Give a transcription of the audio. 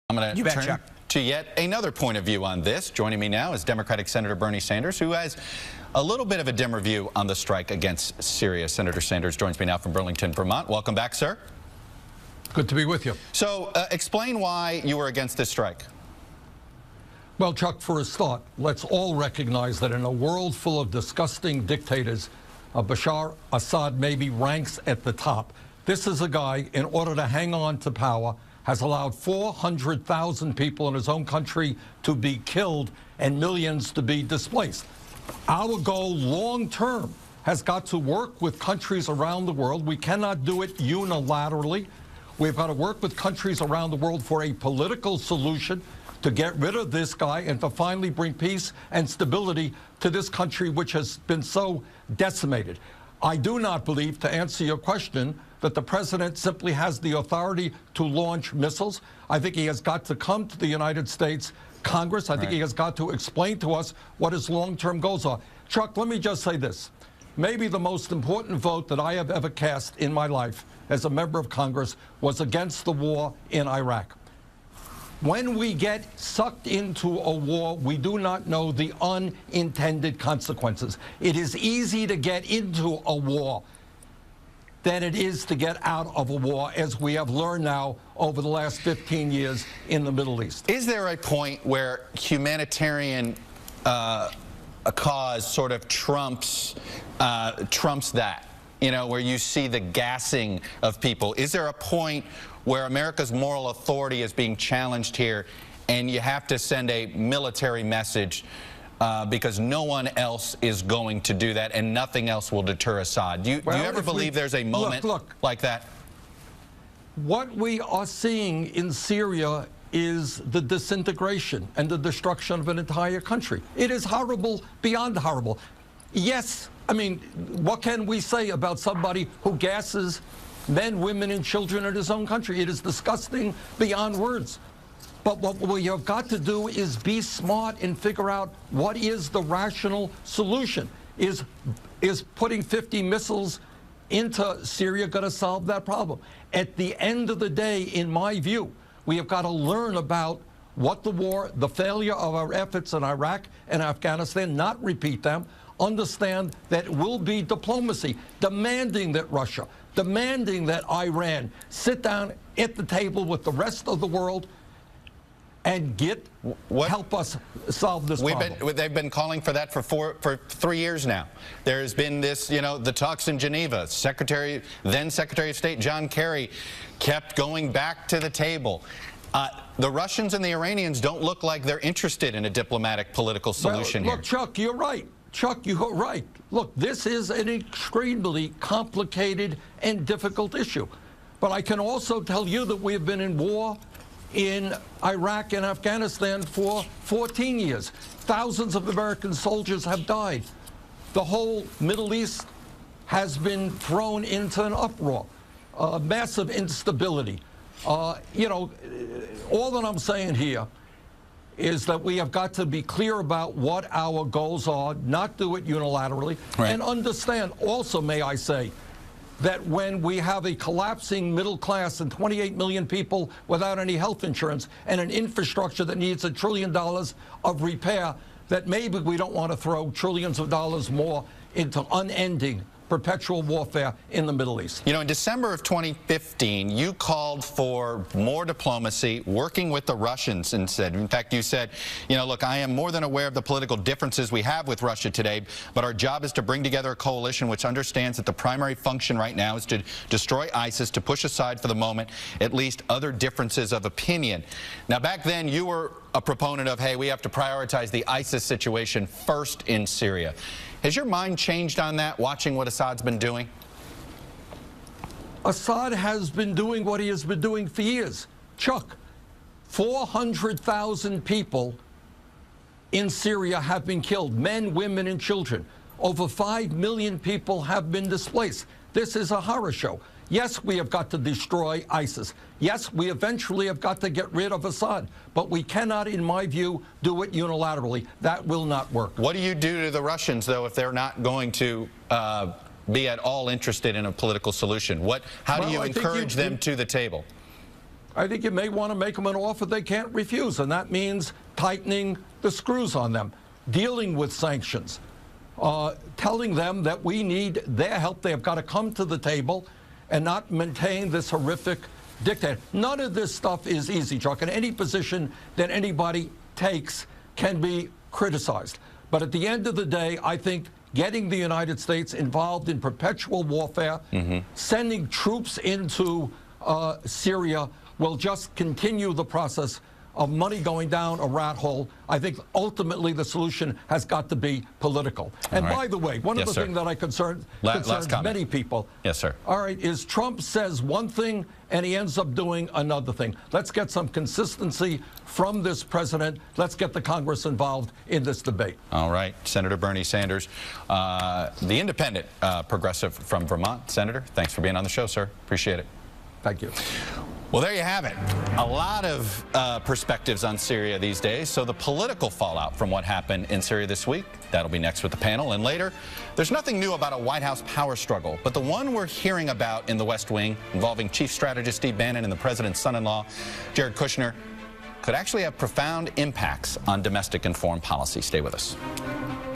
I'm going to turn to yet another point of view on this. Joining me now is Democratic Senator Bernie Sanders, who has a little bit of a dimmer view on the strike against Syria. Senator Sanders joins me now from Burlington, Vermont. Welcome back, sir. Good to be with you. So explain why you were against this strike. Well, Chuck, for a start, let's all recognize that in a world full of disgusting dictators, Bashar Assad maybe ranks at the top. This is a guy, in order to hang on to power, has allowed 400,000 people in his own country to be killed and millions to be displaced. Our goal long term has got to work with countries around the world. We cannot do it unilaterally. We've got to work with countries around the world for a political solution to get rid of this guy and to finally bring peace and stability to this country, which has been so decimated. I do not believe, to answer your question, that the president simply has the authority to launch missiles. I think he has got to come to the United States Congress. I think he has got to explain to us what his long-term goals are. Chuck, let me just say this. Maybe the most important vote that I have ever cast in my life as a member of Congress was against the war in Iraq. When we get sucked into a war, we do not know the unintended consequences. It is easy to get into a war than it is to get out of a war, as we have learned now over the last 15 years in the Middle East. Is there a point where humanitarian a cause sort of trumps that? You know, where you see the gassing of people? Is there a point where America's moral authority is being challenged here and you have to send a military message because no one else is going to do that and nothing else will deter Assad? Do you ever believe there's a moment like that? What we are seeing in Syria is the disintegration and the destruction of an entire country. It is horrible beyond horrible. Yes, I mean, what can we say about somebody who gasses men, women, and children in his own country? It is disgusting beyond words. But what we have got to do is be smart and figure out what is the rational solution. Is putting 50 missiles into Syria going to solve that problem? At the end of the day, in my view, we have got to learn about what the war, the failure of our efforts in Iraq and Afghanistan, not repeat them, understand that it will be diplomacy, demanding that Russia, demanding that Iran sit down at the table with the rest of the world and help us solve this problem. They've been calling for that for 3 years now. There's been this, you know, the talks in Geneva. Then Secretary of State John Kerry kept going back to the table. The Russians and the Iranians don't look like they're interested in a diplomatic political solution here. Look, Chuck, you're right. Chuck, you're right. Look, this is an extremely complicated and difficult issue. But I can also tell you that we have been in war in Iraq and Afghanistan for 14 years. Thousands of American soldiers have died. The whole Middle East has been thrown into an uproar, massive instability. You know, all that I'm saying here is that we have got to be clear about what our goals are, not do it unilaterally, and understand also, may I say, that when we have a collapsing middle class and 28 million people without any health insurance and an infrastructure that needs $1 trillion of repair, that maybe we don't want to throw trillions of dollars more into unending perpetual warfare in the Middle East. You know, in December of 2015, you called for more diplomacy, working with the Russians, and said, in fact, you said, you know, look, I am more than aware of the political differences we have with Russia today, but our job is to bring together a coalition which understands that the primary function right now is to destroy ISIS, to push aside for the moment at least other differences of opinion. Now, back then, you were a proponent of, hey, we have to prioritize the ISIS situation first in Syria. Has your mind changed on that, watching what Assad's been doing? Assad has been doing what he has been doing for years. Chuck, 400,000 people in Syria have been killed, men, women, and children. Over 5 million people have been displaced. This is a horror show. Yes, we have got to destroy ISIS. Yes, we eventually have got to get rid of Assad. But we cannot, in my view, do it unilaterally. That will not work. What do you do to the Russians, though, if they're not going to be at all interested in a political solution? How do you encourage them to the table? I think you may want to make them an offer they can't refuse, and that means tightening the screws on them, dealing with sanctions, telling them that we need their help. They have got to come to the table and not maintain this horrific dictator. None of this stuff is easy, Chuck, and any position that anybody takes can be criticized. But at the end of the day, I think getting the United States involved in perpetual warfare, sending troops into Syria will just continue the process of money going down a rat hole. I think ultimately the solution has got to be political. And by the way, one of the things that I concerns many people, all right, is Trump says one thing and he ends up doing another thing. Let's get some consistency from this president. Let's get the Congress involved in this debate. All right, Senator Bernie Sanders, the independent progressive from Vermont. Senator, thanks for being on the show, sir. Appreciate it. Thank you. Well, there you have it. A lot of perspectives on Syria these days. So the political fallout from what happened in Syria this week, that'll be next with the panel. And later, there's nothing new about a White House power struggle, but the one we're hearing about in the West Wing involving Chief Strategist Steve Bannon and the president's son-in-law, Jared Kushner, could actually have profound impacts on domestic and foreign policy. Stay with us.